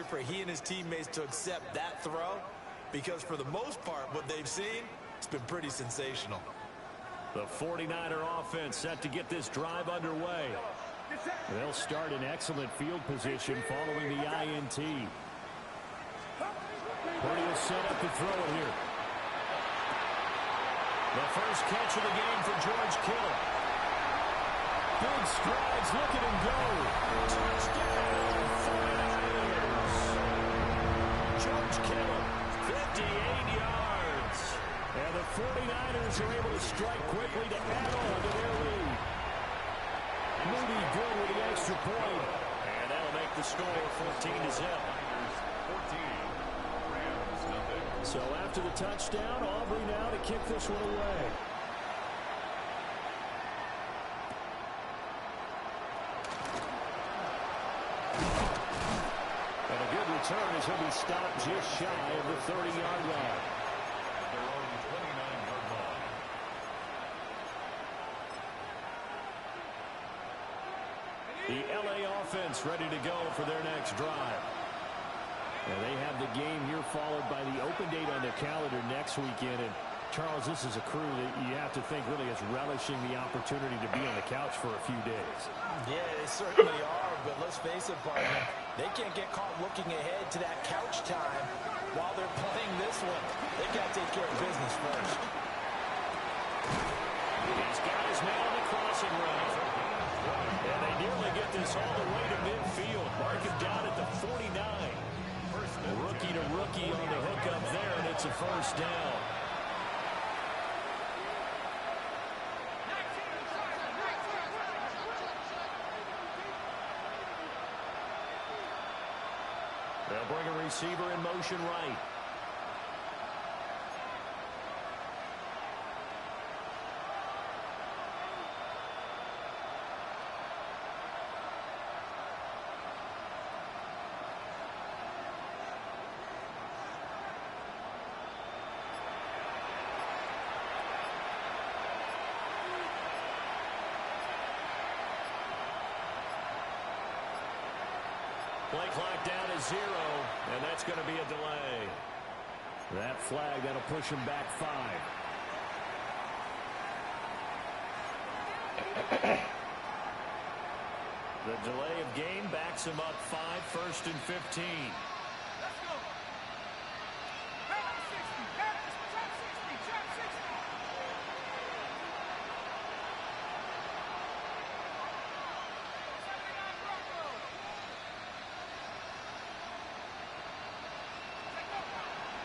for he and his teammates to accept that throw because for the most part, what they've seen, it's been pretty sensational. The 49er offense set to get this drive underway. They'll start in excellent field position following the INT. Purdy will set up to throw it here. The first catch of the game for George Kittle. Big strides, look at him go. Touchdown, 49ers. George Kittle, 58 yards. And the 49ers are able to strike quickly to add on to their lead. Moody good with the extra point. And that'll make the score 14-0. So after the touchdown, Aubrey now to kick this one away. And a good return as he'll be stopped just shy of the 30-yard line. The LA offense ready to go for their next drive. And they have the game here followed by the open date on their calendar next weekend. And Charles, this is a crew that you have to think really is relishing the opportunity to be on the couch for a few days. Yeah, they certainly are, but let's face it, partner, they can't get caught looking ahead to that couch time while they're playing this one. They got to take care of business first. He's got his man on the crossing route. And they nearly get this all the way to midfield. Mark him down at the 49. Rookie to rookie on the hook up there, and it's a first down. They'll bring a receiver in motion right. Play clock down to 0, and that's going to be a delay. That flag, that'll push him back 5. The delay of game backs him up 5, 1st and 15.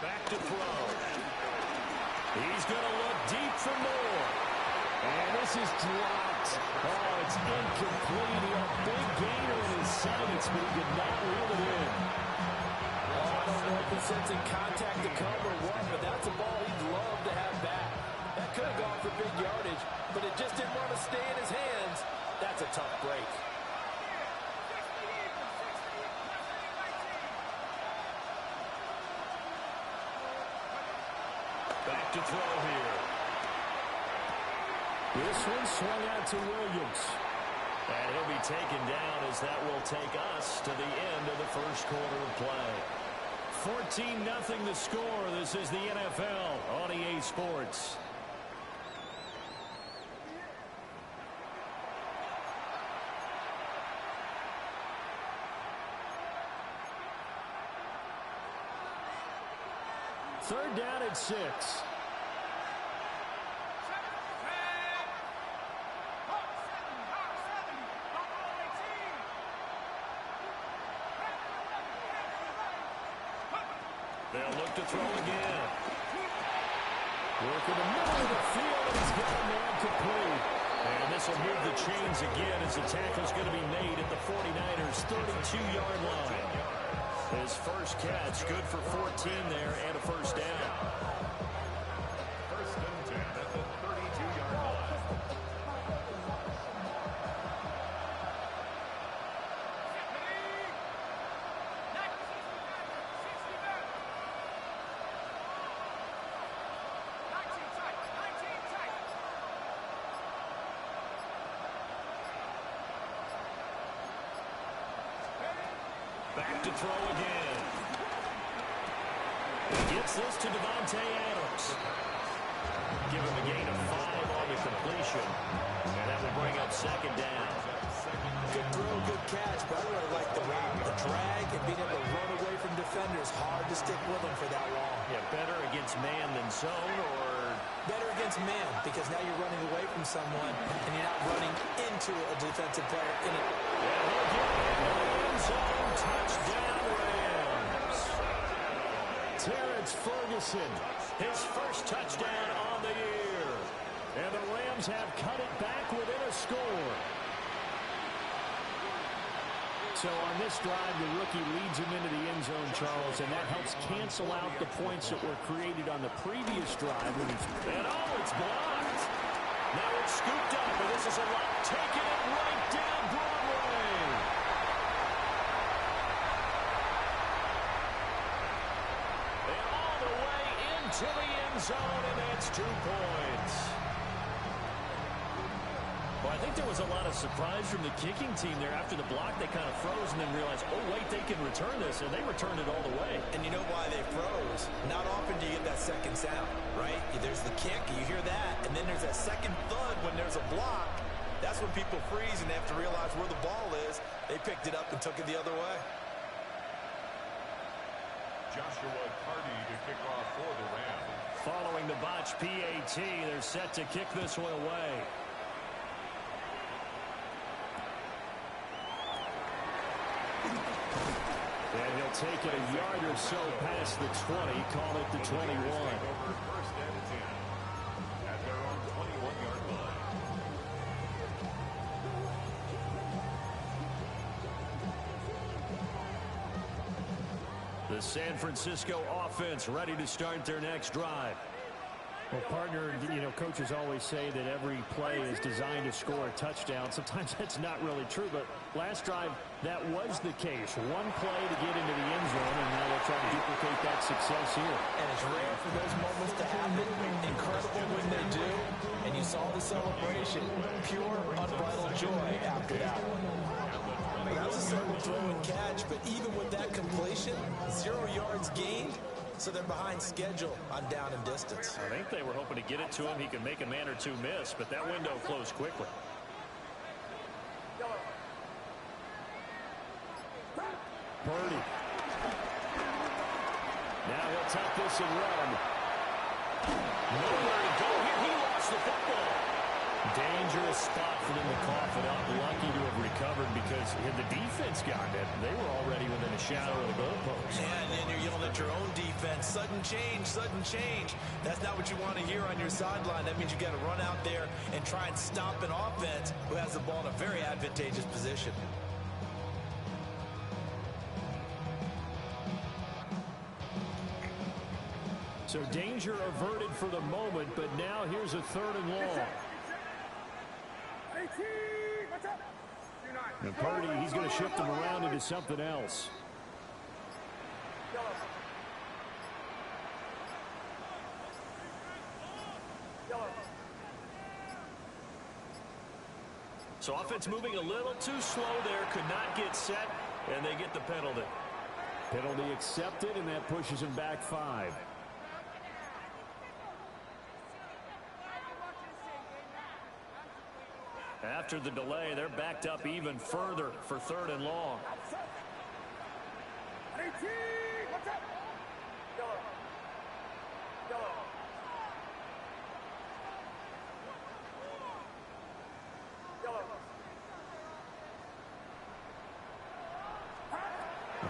Back to throw. He's going to look deep for more. And this is dropped. Oh, it's incomplete. He had a big gainer in his sights, but he did not reel it in. Oh, I don't know if he sensing contact to come or what, but that's a ball he'd love to have back. That could have gone for big yardage, but it just didn't want to stay in his hands. That's a tough break. Back to throw here. This one swung out to Williams. And he'll be taken down as that will take us to the end of the first quarter of play. 14-0 the score. This is the NFL on EA Sports. Third down at 6. They'll look to throw again. Work in the middle of the field, and he's got a man complete. And this will move the chains again as the tackle's going to be made at the 49ers' 32-yard line. His first catch, good for 14 there, and a first down. First and 10 at the 32-yard line. Back to throw again. Gets this to Davante Adams. Give him a gain of 5 on the completion. And that will bring up second down. Good throw, good catch, but I really like the drag and being able to run away from defenders. Hard to stick with them for that long. Yeah, better against man than zone, or better against man, because now you're running away from someone and you're not running into a defensive player in it. And he'll get it into the end zone. Touchdown, Rams. Terrence Ferguson, his first touchdown on the year. And the Rams have cut it back within a score. So on this drive, the rookie leads him into the end zone, Charles, and that helps cancel out the points that were created on the previous drive. And it's blocked. Now it's scooped up, and this is a lot. Taking it right down Broadway. And all the way into the end zone, and that's 2 points. Well, I think there was a lot of surprise from the kicking team there. After the block, they kind of froze and then realized, oh, wait, they can return this, and they returned it all the way. And you know why they froze? Not often do you get that second sound, right? There's the kick, you hear that, and then there's that second thud when there's a block. That's when people freeze and they have to realize where the ball is. They picked it up and took it the other way. Joshua Carty to kick off for the Rams. Following the botch PAT, they're set to kick this one away. And he'll take it a yard or so past the 20, call it the 21. First and 10 at their own 21-yard line. The San Francisco offense ready to start their next drive. Well, partner, coaches always say that every play is designed to score a touchdown. Sometimes that's not really true, but last drive, that was the case. One play to get into the end zone, and now they'll try to duplicate that success here. And it's rare for those moments to happen. Incredible when they do. And you saw the celebration. Pure, unbridled joy after that one. That was a simple throw and catch, but even with that completion, 0 yards gained. So they're behind schedule on down and distance. I think they were hoping to get it to him. He could make a man or two miss, but that window closed quickly. Purdy. Now he'll tap this and run. Nowhere to go here. He lost the football. Dangerous spot for them to cough it up. Lucky to have recovered because had the defense gotten it, they were already within a shadow of the goalpost. And then you're yelling at your own defense. Sudden change, sudden change. That's not what you want to hear on your sideline. That means you got to run out there and try and stop an offense who has the ball in a very advantageous position. So danger averted for the moment, but now here's a 3rd and long. And Purdy, he's going to shift him around into something else. So offense moving a little too slow there, could not get set, and they get the penalty. Penalty accepted, and that pushes him back 5. After the delay, they're backed up even further for 3rd and long.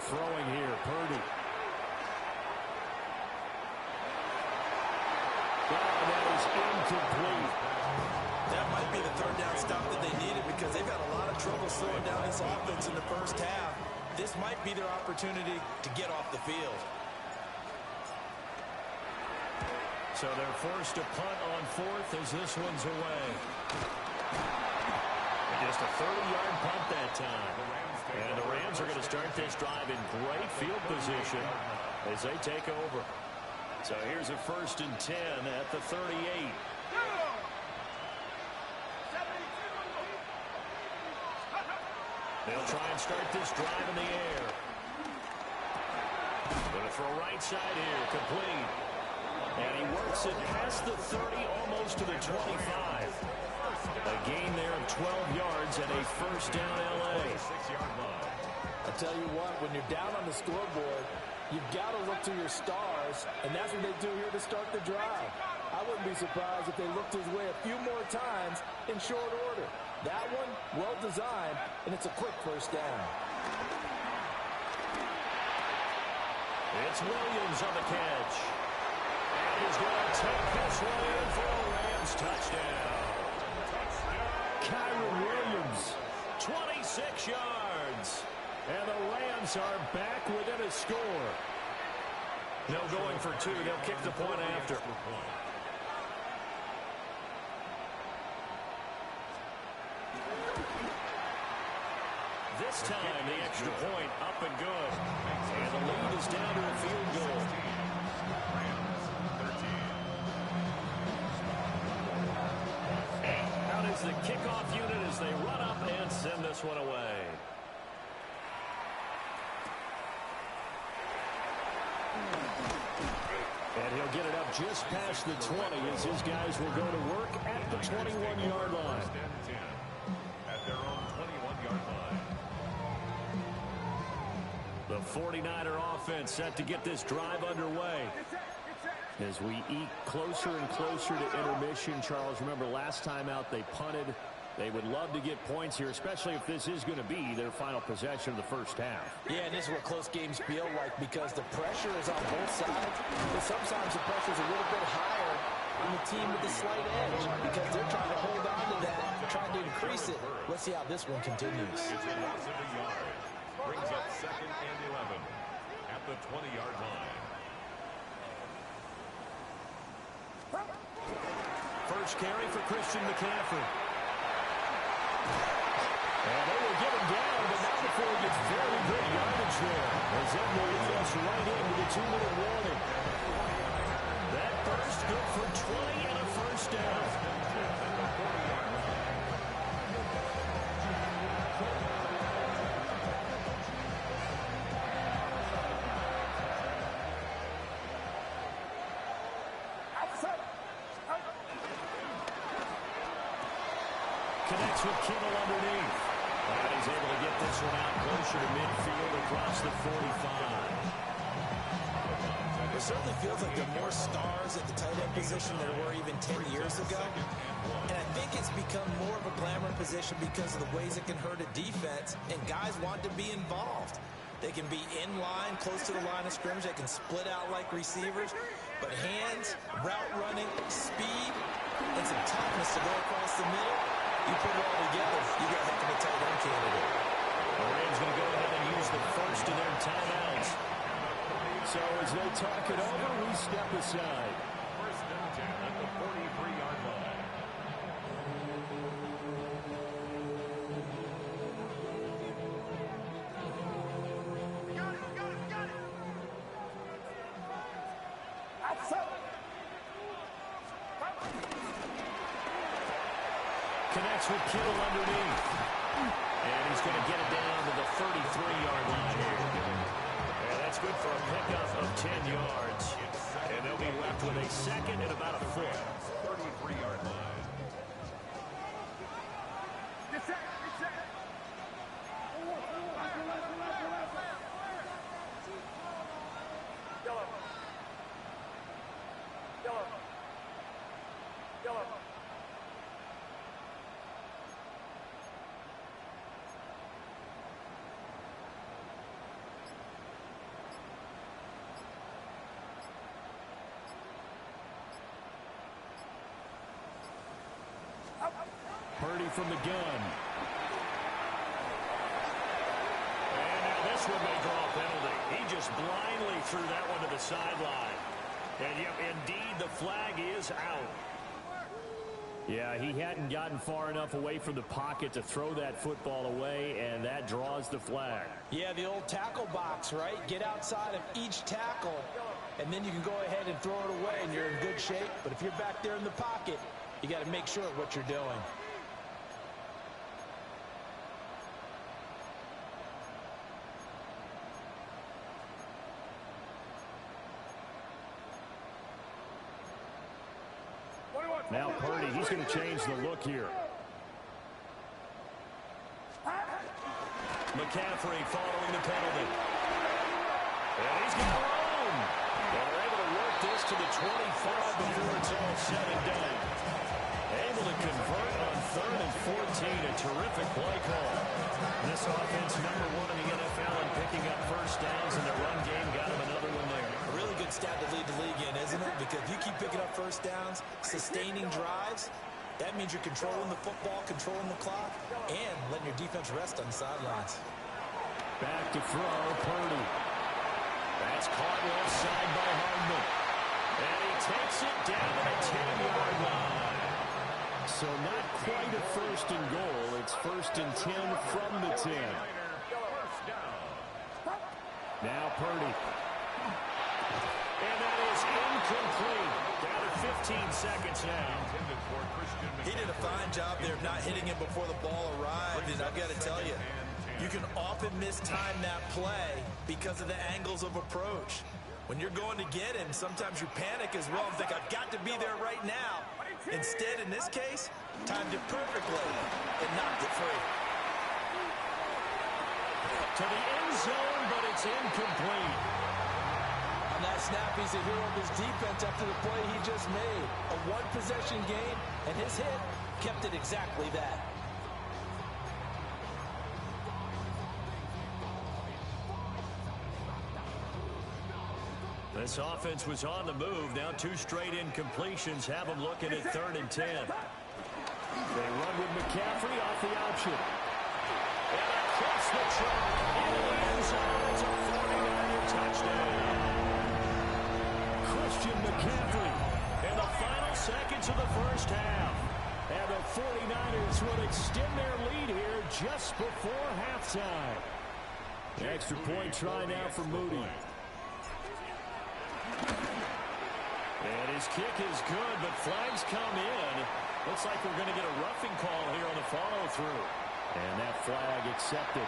Throwing here, Purdy. That is incomplete. That might be the 3rd down stop that they needed because they've had a lot of trouble slowing down this offense in the first half. This might be their opportunity to get off the field. So they're forced to punt on 4th as this one's away. Just a 30-yard punt that time. And the Rams are going to start this drive in great field position as they take over. So here's a 1st and 10 at the 38. They'll try and start this drive in the air. Going to throw right side here, complete. And he works it past the 30, almost to the 25. A gain there of 12 yards and a first down L.A. I tell you what, when you're down on the scoreboard, you've got to look to your stars, and that's what they do here to start the drive. I wouldn't be surprised if they looked his way a few more times in short order. That one, well designed, and it's a quick first down. It's Williams on the catch. And he's going to take this one in for a Rams touchdown. Kyren Williams, 26 yards. And the Rams are back within a score. No going for two. They'll kick the point after. This time, the extra point up and good. And the lead is down to a field goal. Out is the kickoff unit as they run up and send this one away. And he'll get it up just past the 20 as his guys will go to work at the 21-yard line. At their own 21-yard line. The 49er offense set to get this drive underway. As we eke closer and closer to intermission, Charles, remember last time out they punted. They would love to get points here, especially if this is going to be their final possession of the first half. Yeah, and this is what close games feel like because the pressure is on both sides. But sometimes the pressure is a little bit higher on the team with the slight edge because they're trying to hold on to that, trying to increase it. Let's see how this one continues. It's a loss of a yard. Brings up 2nd and 11 at the 20-yard line. First carry for Christian McCaffrey. And they will get him down, but not before he gets very good yardage there. As that will lead us right into the 2-minute warning. That burst good for 20 and a first down. Connects with Kittle underneath. And he's able to get this one out closer to midfield across the 45. It certainly feels like there are more stars at the tight end position than there were even 10 years ago. And I think it's become more of a glamour position because of the ways it can hurt a defense, and guys want to be involved. They can be in line, close to the line of scrimmage. They can split out like receivers. But hands, route running, speed, and some toughness to go across the middle, you put it all together, you got a heck of a tight end candidate. The Rams going to go ahead and use the first of their timeouts. So as they talk it over, we step aside. First and 10 at the 43-yard line. Connects with Kittle underneath. And he's going to get it down to the 33-yard line here. And that's good for a pickup of 10 yards. And they'll be left with a second and about a foot. 33-yard line. Purdy from the gun. And now this one may draw a penalty. He just blindly threw that one to the sideline. And yep, indeed, the flag is out. Yeah, he hadn't gotten far enough away from the pocket to throw that football away, and that draws the flag. Yeah, the old tackle box, right? Get outside of each tackle, and then you can go ahead and throw it away, and you're in good shape. But if you're back there in the pocket, you got to make sure of what you're doing. Now Purdy, he's going to change the look here. McCaffrey following the penalty. And he's got room. They're able to work this to the 25 before it's all said and done. Able to convert on 3rd and 14. A terrific play call. This offense #1 in the NFL in picking up first downs, and their run game got him another one there. A really good stat to lead the league in, isn't it? Because if you keep picking up first downs, sustaining drives, that means you're controlling the football, controlling the clock, and letting your defense rest on the sidelines. Back to throw, Purdy. That's caught left side by Hardman. And he takes it down to the 10-yard line. So not quite a 1st and goal. It's 1st and 10 from the 10. Now Purdy. And that is incomplete. Down to 15 seconds now. He did a fine job there of not hitting him before the ball arrived, and I've got to tell you, you can often mistime that play because of the angles of approach. When you're going to get him, sometimes you panic as well and think, I've got to be there right now. Instead, in this case, timed it perfectly and knocked it free. To the end zone, but it's incomplete. On that snap, he's a hero of his defense after the play he just made. A one-possession game, and his hit kept it exactly that. This offense was on the move. Now 2 straight incompletions have them looking at 3rd and 10. They run with McCaffrey off the option. And across the track into the end zone. It's a 49er touchdown. Christian McCaffrey in the final seconds of the first half. And the 49ers will extend their lead here just before halftime. The extra point try now for Moody. And his kick is good, but flags come in. Looks like we're going to get a roughing call here on the follow-through. And that flag accepted.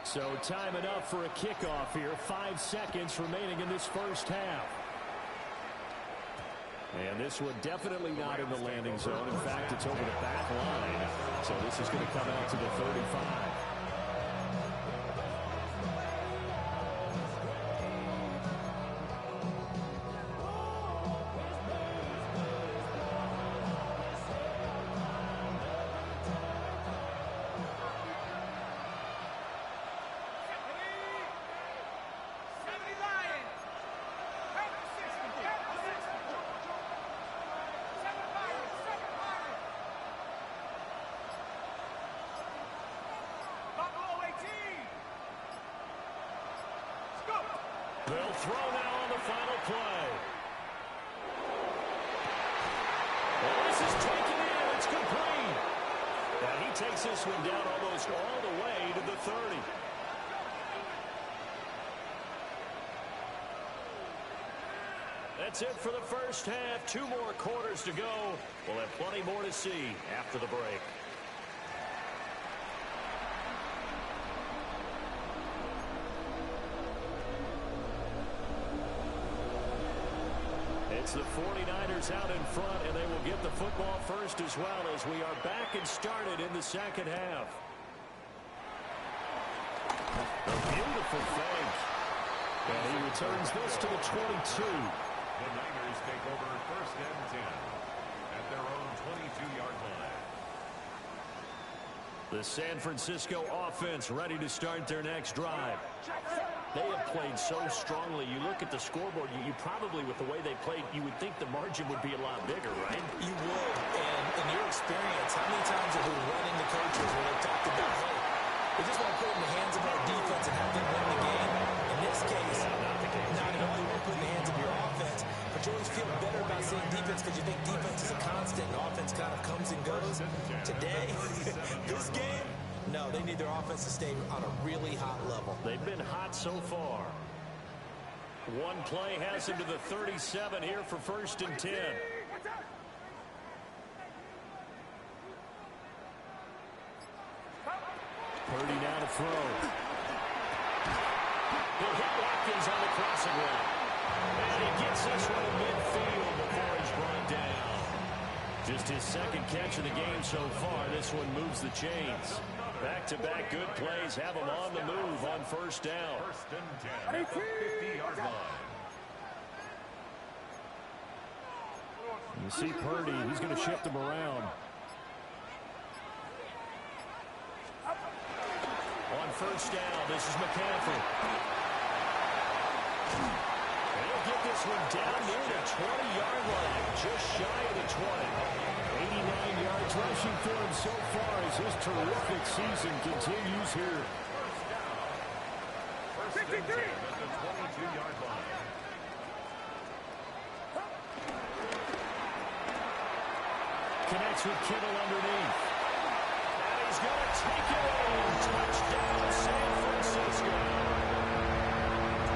So time enough for a kickoff here. 5 seconds remaining in this first half. And this one definitely not in the landing zone. In fact, it's over the back line. So this is going to come out to the 35. They'll throw now on the final play. Well, this is taken in. It's complete. And he takes this one down almost all the way to the 30. That's it for the first half. 2 more quarters to go. We'll have plenty more to see after the break. It's the 49ers out in front, and they will get the football first as well as we are back and started in the second half. A beautiful fake. And he returns this to the 22. The Niners take over 1st and 10 at their own 22-yard line. The San Francisco offense ready to start their next drive. They have played so strongly. You look at the scoreboard, you probably, with the way they played, you would think the margin would be a lot bigger, right? You would. And in your experience, how many times have we run into coaches where they've talked about, hey, we just want to put it in the hands of our defense and have them win the game? In this case, not the case. Not at all. You want to put it in the hands of your offense. But you always feel better about saying defense because you think defense is a constant and offense kind of comes and goes. Today, this game, no, they need their offense to stay on a really hot level. They've been hot so far. One play has him to the 37 here for 1st and 10. Purdy now to throw. He'll hit Watkins on the crossing route. And he gets this one to midfield before he's brought down. Just his 2nd catch of the game so far. This one moves the chains. Back-to-back good plays have him on the move on 1st down. 1st and 10 at the 50-yard line. You see Purdy, he's going to shift him around. On 1st down, this is McCaffrey. And he'll get this one down near the 20-yard line, just shy of the 20. 89 yards rushing for him so far as his terrific season continues here. 1st and 10 at the 22-yard line. Connects with Kittle underneath. And he's going to take it in. Touchdown, San Francisco.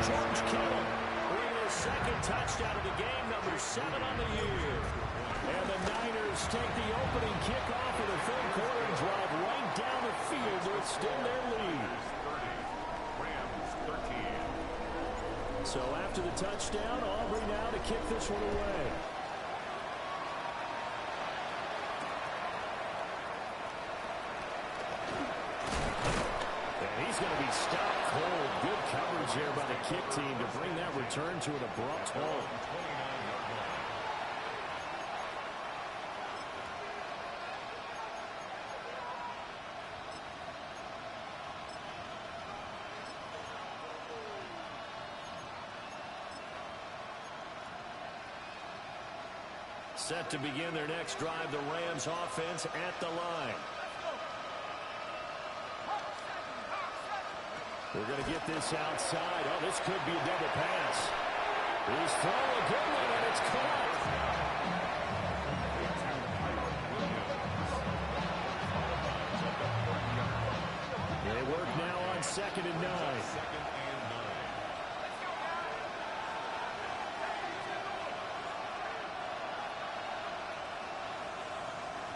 George Kittle bringing his 2nd touchdown of the game, number 7 on the year. And the Niners take the opening kickoff of the 3rd quarter and drive right down the field to extend their lead. Rams 13. So after the touchdown, Aubrey now to kick this one away. He's going to be stopped cold. Good coverage here by the kick team to bring that return to an abrupt halt. Set to begin their next drive, the Rams offense at the line. We're going to get this outside. Oh, this could be a double pass. He's throwing a good one, and it's caught. They work now on 2nd and 9.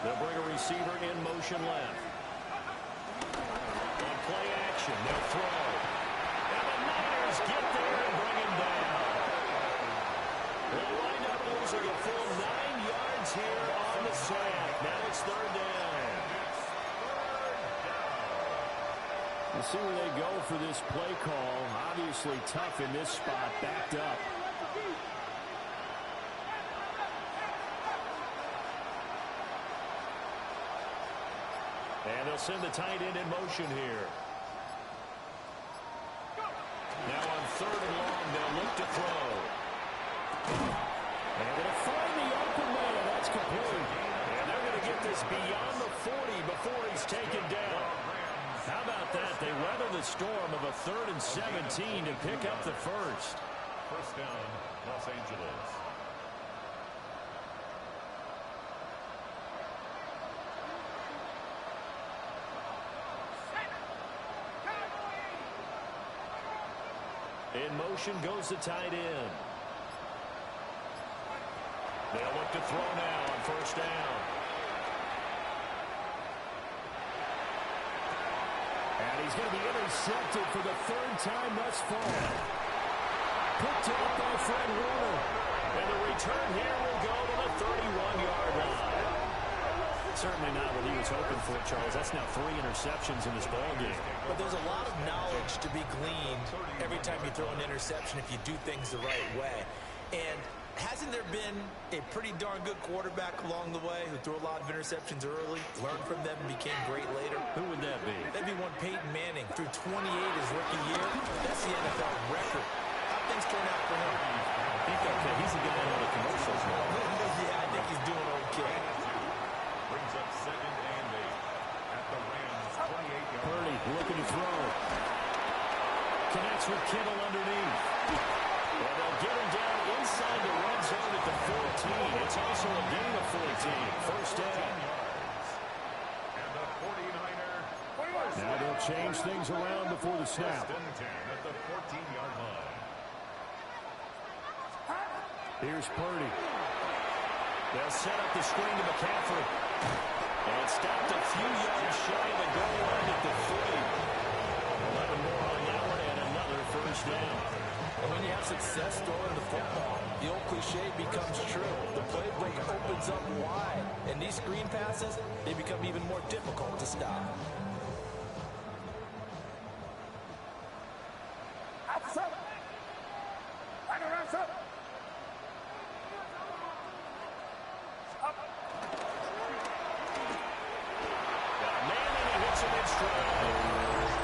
They'll bring a receiver in motion left. On play action, they'll throw. And the Niners get there and bring him down. They'll wind up losing a full 9 yards here on the sack. Now it's 3rd down. You see where they go for this play call. Obviously tough in this spot, backed up. And they'll send the tight end in motion here. Now on 3rd and long, they'll look to throw. And they're going to find the open man. That's complete. And they're going to get this beyond the 40 before he's taken down. How about that? They weather the storm of a 3rd and 17 to pick up the 1st. 1st down, Los Angeles. In motion goes the tight end. They'll look to throw now on 1st down. And he's going to be intercepted for the 3rd time thus far. Picked up by Fred Warner. And the return here will go to the 31-yard line. Certainly not what he was hoping for, Charles. That's now 3 interceptions in this ballgame. But there's a lot of knowledge to be gleaned every time you throw an interception if you do things the right way. And hasn't there been a pretty darn good quarterback along the way who threw a lot of interceptions early, learned from them, and became great later? Who would that be? That'd be one Peyton Manning. Threw 28 his rookie year. That's the NFL record. How things turn out for him? I think okay. He's a good one on the commercials now. Yeah, I think he's doing okay. Brings up 2nd and 8 at the Rams 28-yard. Purdy looking to throw. Connects with Kittle underneath. And they'll get him down inside the red zone at the 14. It's also a gain of 14. 1st down. And the 49er. Now they'll change things around before the snap. 1st and 10 at the 14-yard line. Here's Purdy. They'll set up the screen to McCaffrey. And stopped a few yards shy of the goal line at the 3. 11 more on that one and another first down. And when you have success throwing the football, the old cliche becomes true. The playbook opens up wide. And these screen passes, they become even more difficult to stop.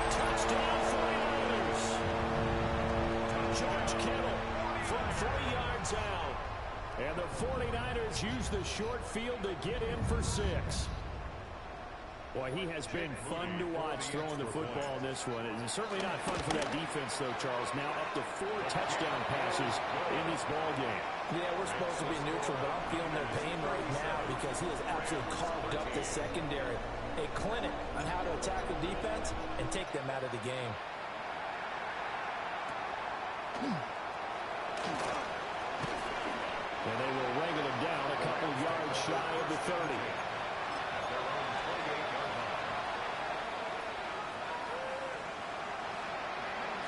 Touchdown 49ers. George Kittle from 3 yards out. And the 49ers use the short field to get him for 6. Boy, he has been fun to watch throwing the football in this one. It's certainly not fun for that defense, though, Charles. Now up to 4 touchdown passes in this ball game. Yeah, we're supposed to be neutral, but I'm feeling their pain right now because he has absolutely carved up the secondary. A clinic on how to attack the defense and take them out of the game. And they will wrangle him down a couple yards shy of the 30.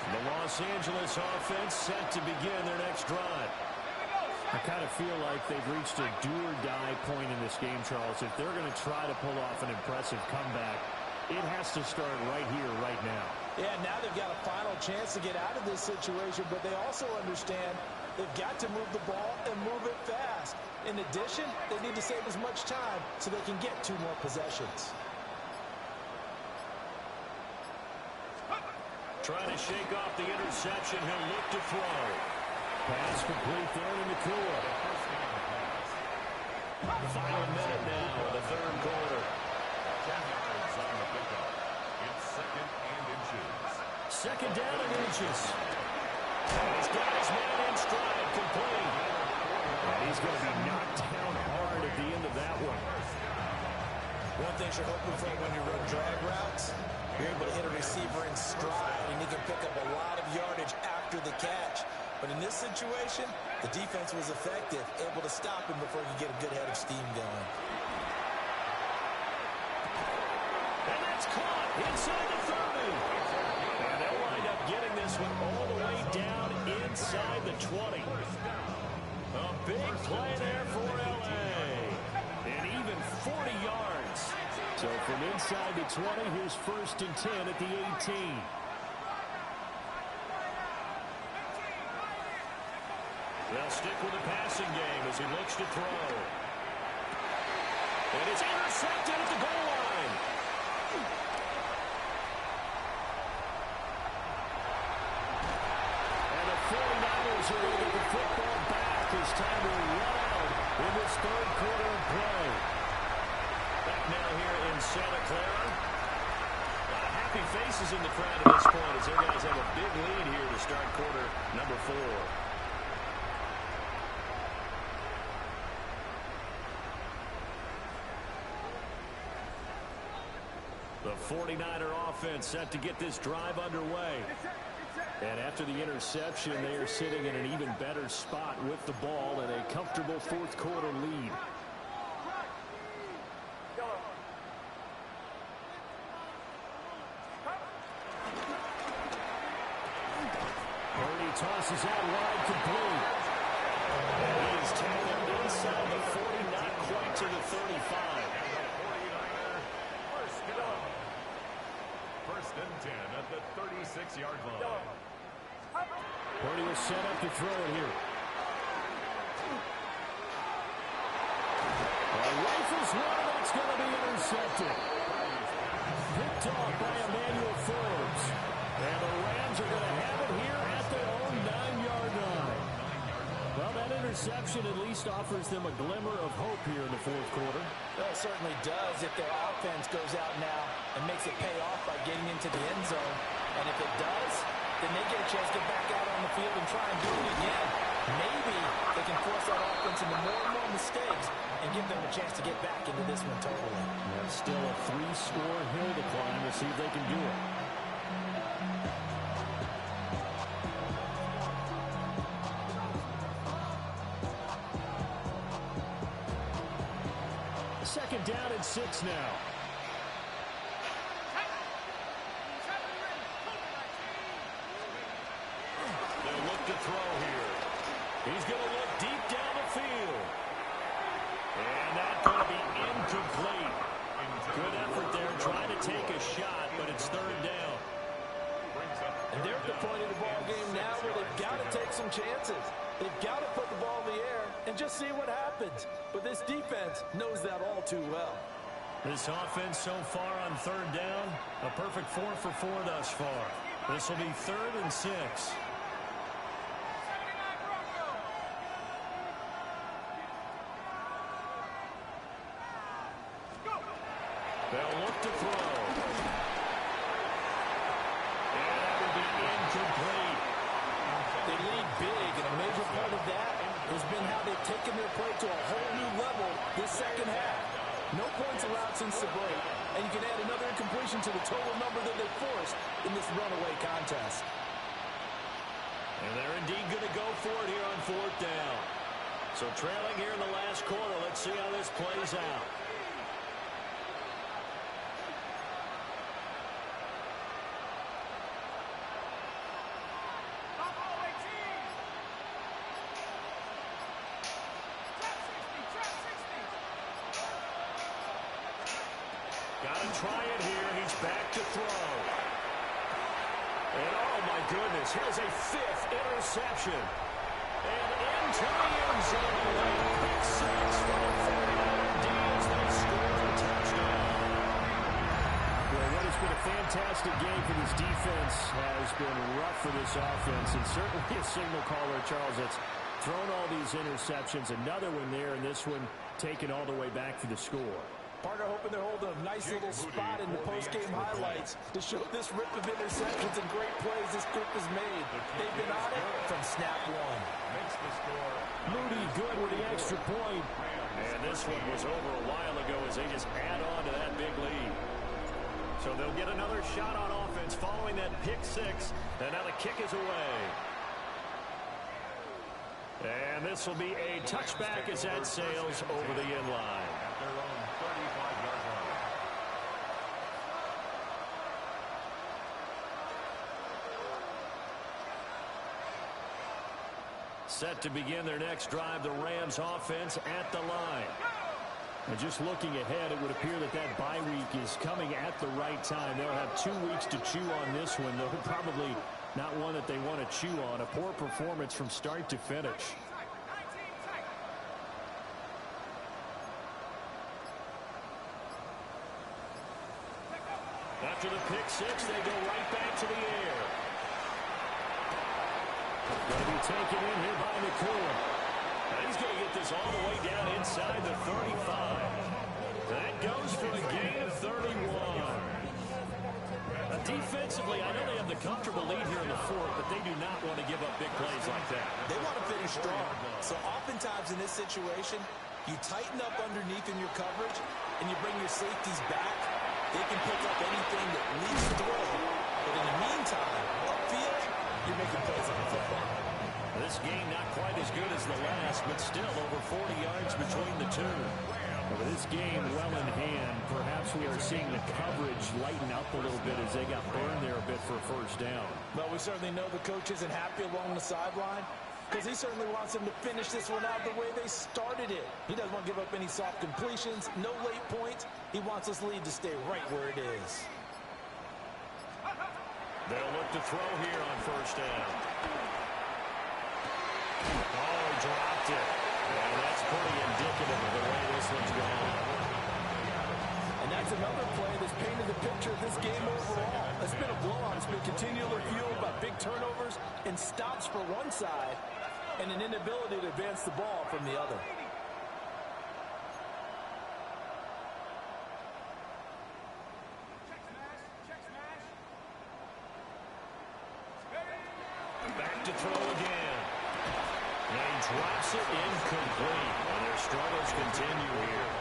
The Los Angeles offense set to begin their next drive. I kind of feel like they've reached a do-or-die point in this game, Charles. If they're going to try to pull off an impressive comeback, it has to start right here, right now. Yeah, now they've got a final chance to get out of this situation, but they also understand they've got to move the ball and move it fast. In addition, they need to save as much time so they can get 2 more possessions. Trying to shake off the interception. He'll look to throw. Pass complete there in the Nakua. Final minute now of the third quarter. It's 2nd and inches. 2nd down and inches. He's got his man in stride, complete. And he's going to be knocked down hard at the end of that one. One thing you're hoping for when you run drag routes, you're able to hit a receiver in stride, and he can pick up a lot of yardage after the catch. But in this situation, the defense was effective, able to stop him before he could get a good head of steam going. And that's caught inside the 30. And they'll wind up getting this one all the way down inside the 20. A big play there for L.A. And even 40 yards. So from inside the 20, here's 1st and 10 at the 18. They'll stick with the passing game as he looks to throw. And it's intercepted at the goal line. And the 49ers are going to get the football back as time will run out in this third quarter of play. Back now here in Santa Clara. Happy faces in the crowd at this point as their guys have a big lead here to start quarter number 4. The 49er offense set to get this drive underway. And after the interception, they are sitting in an even better spot with the ball and a comfortable 4th quarter lead. Purdy tosses out wide complete. And he is tackled inside the 40, not quite to the 35. 1st and 10 at the 36-yard line. Purdy will set up to throw it here. Rifles one, that's going to be intercepted. Picked off by Emmanuel Forbes. And the Rams are going to have it here at their own 9-yard line. Well, that interception at least offers them a glimmer of hope here in the 4th quarter. Well, it certainly does if their offense goes out now and makes it pay off by getting into the end zone. And if it does, then they get a chance to get back out on the field and try and do it again. Maybe they can force that offense into more and more mistakes and give them a chance to get back into this one totally. Yeah, still a 3-score hill to climb. We'll see if they can do it. second down and 6 now. They'll look to throw here. He's going to look deep down the field. And that's going to be incomplete. Good effort there trying to take a shot, but it's third down. And they're at the point of the ball game now where they've got to take some chances. They've got to put the ball in the air and just see what happens. But this defense knows that all too well. This offense so far on third down, a perfect 4 for 4 thus far. This will be 3rd and 6. They'll look to throw. And that will be incomplete. They lead big, and a major part of that has been how they've taken their play to a whole new level this second half. No points allowed since the break, and you can add another incompletion to the total number that they forced in this runaway contest. And they're indeed going to go for it here on 4th down. So trailing here in the last quarter, let's see how this plays out. Got to try it here. He's back to throw. And oh my goodness, here's a 5th interception. And into the end zone. Pick 6 for the 49ers as they score a touchdown. Well, what has been a fantastic game for this defense has been rough for this offense. And certainly a signal caller, Charles, that's thrown all these interceptions. Another one there, and this one taken all the way back for the score. Partner hoping they're holding a nice little spot in the post-game highlights to show this rip of interceptions and great plays this group has made. They've been on it from snap one. Makes the score. Moody good with the extra point. And this one was over a while ago as they just add on to that big lead. So they'll get another shot on offense following that pick 6. And now the kick is away. And this will be a touchback as that sails over the end line. At their own 35-yard line. Set to begin their next drive, the Rams offense at the line. And just looking ahead, it would appear that that bye week is coming at the right time. They'll have 2 weeks to chew on this one, though probably not one that they want to chew on. A poor performance from start to finish. After the pick 6, they go right back to the air. Going to be taken in here by McCool. He's going to get this all the way down inside the 35. That goes for a gain of 31. Defensively, I know they have the comfortable lead here in the 4th, but they do not want to give up big plays like that. They want to finish strong. So oftentimes in this situation, you tighten up underneath in your coverage, and you bring your safeties back. They can pick up anything that leads through. But in the meantime, upfield, you're making plays on the football. This game not quite as good as the last, but still over 40 yards between the two. With this game well in hand, perhaps we are seeing the coverage lighten up a little bit as they got burned there a bit for a first down. Well, we certainly know the coach isn't happy along the sideline because he certainly wants them to finish this one out the way they started it. He doesn't want to give up any soft completions, no late points. He wants this lead to stay right where it is. They'll look to throw here on first down. Oh, dropped it. And that's pretty indicative of the way this one's going. And that's another play that's painted the picture of this game overall. It's been a blowout. It's been continually fueled by big turnovers and stops for one side and an inability to advance the ball from the other. Back to throw again. And he drops it incomplete. And their struggles continue here.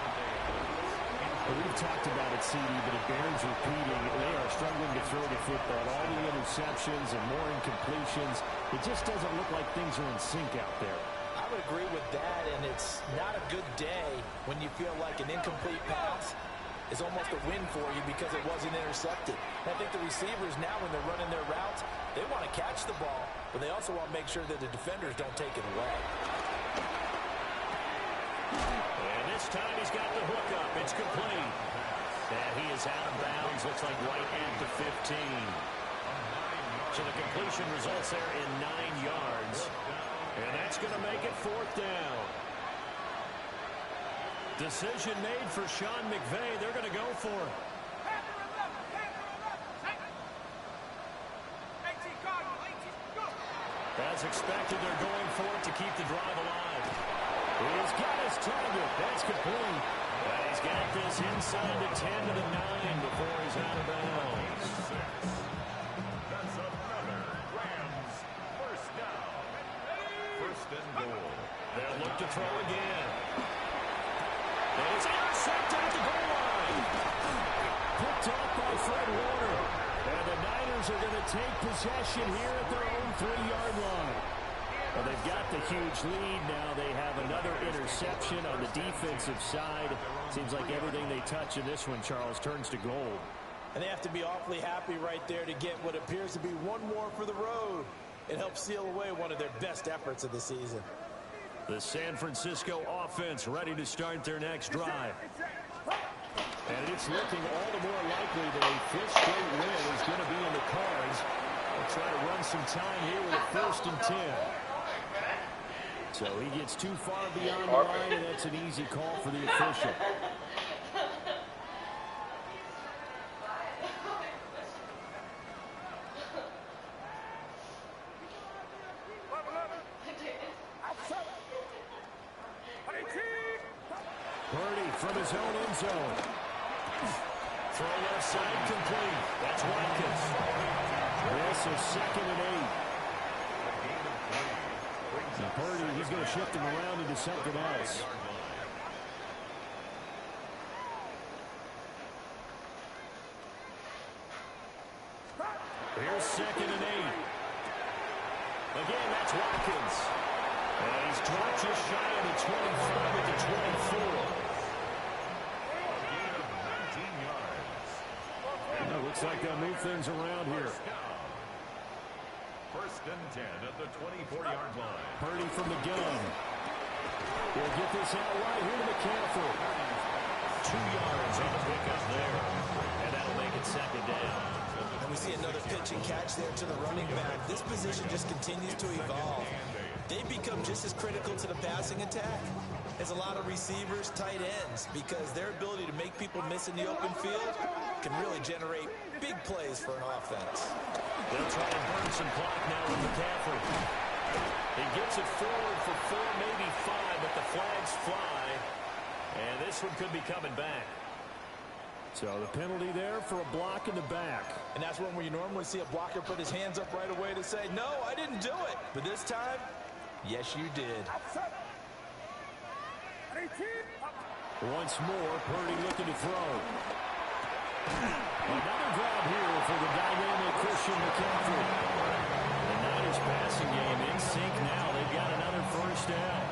Well, we've talked about it, CD, but it bears repeating. They are struggling to throw the football. All the interceptions and more incompletions. It just doesn't look like things are in sync out there. I would agree with that, and it's not a good day when you feel like an incomplete pass is almost a win for you because it wasn't intercepted. And I think the receivers now, when they're running their routes, they want to catch the ball, but they also want to make sure that the defenders don't take it away. And this time he's got the hook up. It's complete. And he is out of bounds. Looks like right at the 15. So the completion results there in 9 yards. And that's going to make it 4th down. Decision made for Sean McVay. They're going to go for it. As expected, they're going for it to keep the drive alive. He's got his target. That's complete. He's got this inside the 10 to the 9 before he's out of bounds. That's another Rams first down. First and goal. They'll look to throw again. And it's intercepted at the goal line. Picked off by Fred Warner. And the Niners are going to take possession here at their own 3-yard line. Well, they've got the huge lead. Now they have another interception on the defensive side. Seems like everything they touch in this one, Charles, turns to gold. And they have to be awfully happy right there to get what appears to be one more for the road. It helps seal away one of their best efforts of the season. The San Francisco offense ready to start their next drive. And it's looking all the more likely that a 5th straight win is going to be in the cards. They'll try to run some time here with a 1st and 10. So he gets too far beyond the line, and that's an easy call for the official. Purdy from his own end zone. Throw left side complete. That's Watkins. This is 2nd and 8. And Purdy, he's going to shift him around into something else. Here's 2nd and 8. Again, that's Watkins. And he's dropped just shy of the 25 at the 24. Looks like they'll move things around here. First and 10 at the 24-yard line. Purdy from the gun. He'll get this out right here to McCaffrey. 2 yards on the pickup there. And that'll make it 2nd down. And we see another pitch and catch there to the running back. This position just continues to evolve. They become just as critical to the passing attack as a lot of receivers, tight ends, because their ability to make people miss in the open field can really generate big plays for an offense. They'll try to burn some clock now with McCaffrey. He gets it forward for 4, maybe 5, but the flags fly. And this one could be coming back. So the penalty there for a block in the back. And that's when we normally see a blocker put his hands up right away to say, no, I didn't do it. But this time, yes, you did. Once more, Purdy looking to throw. Another grab here for the dynamic Christian McCaffrey. The Niners passing game in sync now. They've got another 1st down.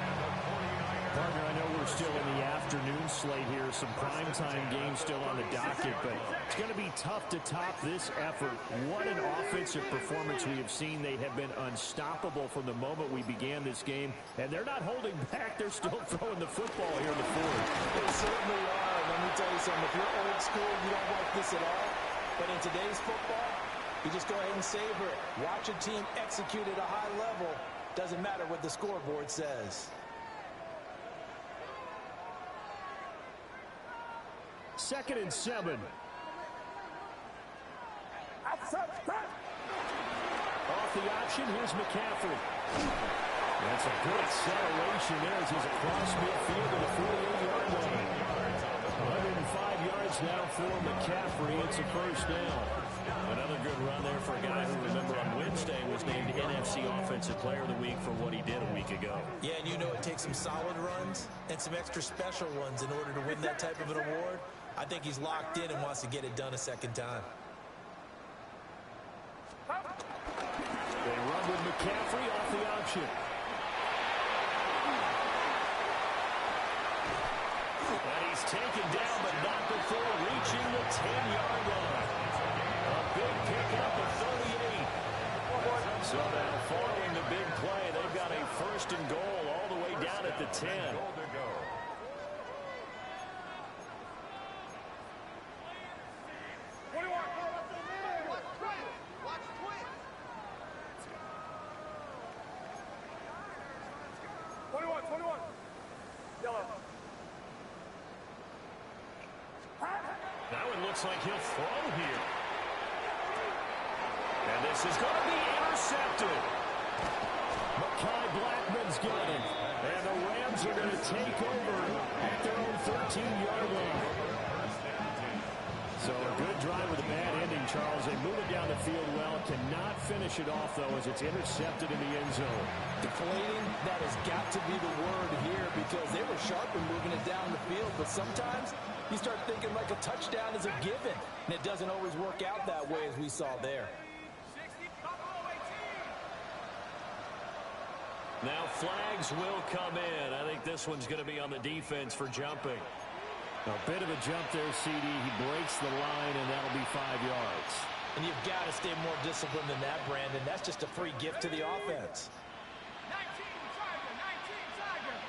Partner, I know we're still in the afternoon slate here. Some primetime games still on the docket, but it's going to be tough to top this effort. What an offensive performance we have seen. They have been unstoppable from the moment we began this game, and they're not holding back. They're still throwing the football here in the 4th. They certainly are. Let me tell you something. If you're old school, you don't like this at all. But in today's football, you just go ahead and savor it. Watch a team execute at a high level. Doesn't matter what the scoreboard says. 2nd and 7. Off the option, here's McCaffrey. That's a good acceleration there as he's across midfield to the 48-yard line. 105 yards now for McCaffrey. It's a 1st down. Another good run there for a guy who, remember, on Wednesday was named NFC Offensive Player of the Week for what he did a week ago. Yeah, and you know it takes some solid runs and some extra special ones in order to win that type of an award. I think he's locked in and wants to get it done a 2nd time. They run with McCaffrey off the option. before reaching the 10-yard line. A big pickup of 38. So now following the big play, they've got a first and goal all the way down at the 10. Now it looks like he'll throw here. And this is going to be intercepted. Mekhi Blackmon's got it. And the Rams are going to take over at their own 13-yard line. So a good drive with a bad ending, Charles. They move it down the field well. Cannot finish it off, though, as it's intercepted in the end zone. Deflating, that has got to be the word here because they were sharp in moving it down the field. But sometimes you start thinking like a touchdown is a given. And it doesn't always work out that way as we saw there. Now flags will come in. I think this one's going to be on the defense for jumping. A bit of a jump there, CD. He breaks the line, and that'll be 5 yards. And you've got to stay more disciplined than that, Brandon. That's just a free gift to the offense. 19 Tiger. 19 Lion.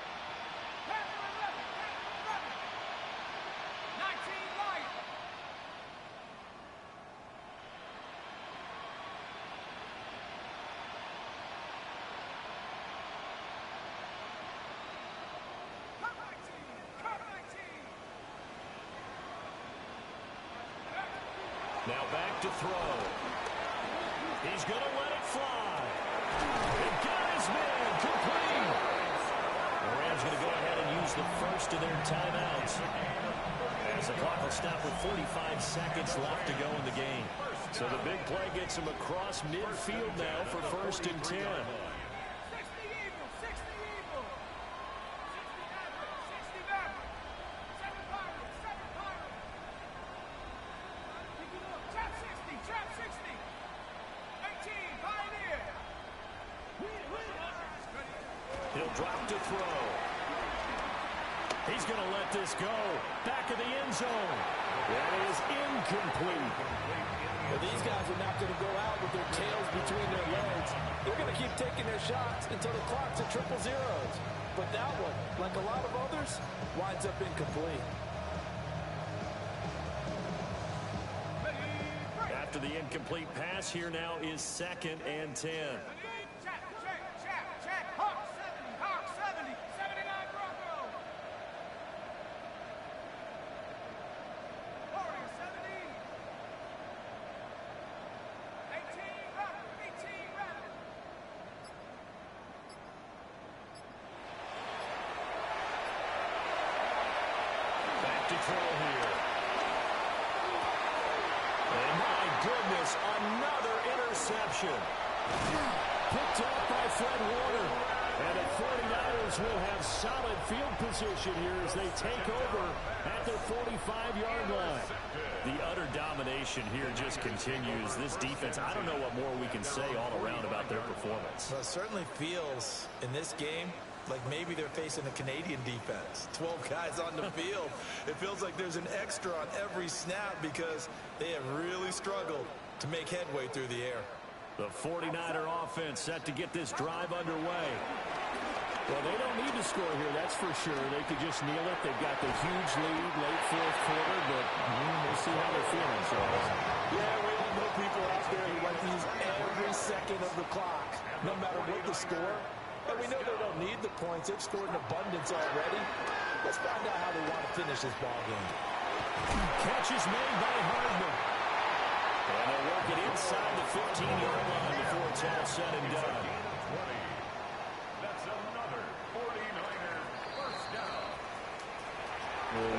Now back to throw. He's going to let it fly. He got his man complete. The Rams going to go ahead and use the first of their timeouts. As the clock will stop with 45 seconds left to go in the game. So the big play gets him across midfield now for first and 10. 60 He'll drop to throw. He's going to let this go. Back of the end zone. That is incomplete. Well, these guys are not going to go out with their tails between their legs. They're going to keep taking their shots until the clock's at triple zeros. But that one, like a lot of others, winds up incomplete. After the incomplete pass, here now is 2nd and 10. Throw here. And my goodness, another interception. Picked up by Fred Warner. And the 49ers will have solid field position here as they take over at their 45-yard line. The utter domination here just continues. This defense, I don't know what more we can say all around about their performance. Well, it certainly feels in this game like maybe they're facing a Canadian defense. 12 guys on the field. It feels like there's an extra on every snap because they have really struggled to make headway through the air. The 49er offense set to get this drive underway. Well, they don't need to score here, that's for sure. They could just kneel it. They've got the huge lead late fourth quarter, but we'll see how they're feeling. So, yeah, we all know people out there who like to use every second of the clock, no matter what the score. And we know they don't need the points. They've scored in abundance already. Let's find out how they want to finish this ball game. Catch is made by Hardman. And they'll work it inside the 15-yard line before it's all said and done. That's another 49er first down.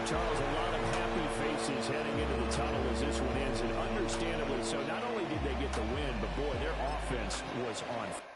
Charles, a lot of happy faces heading into the tunnel as this one ends, and understandably so. Not only did they get the win, but boy, their offense was on fire.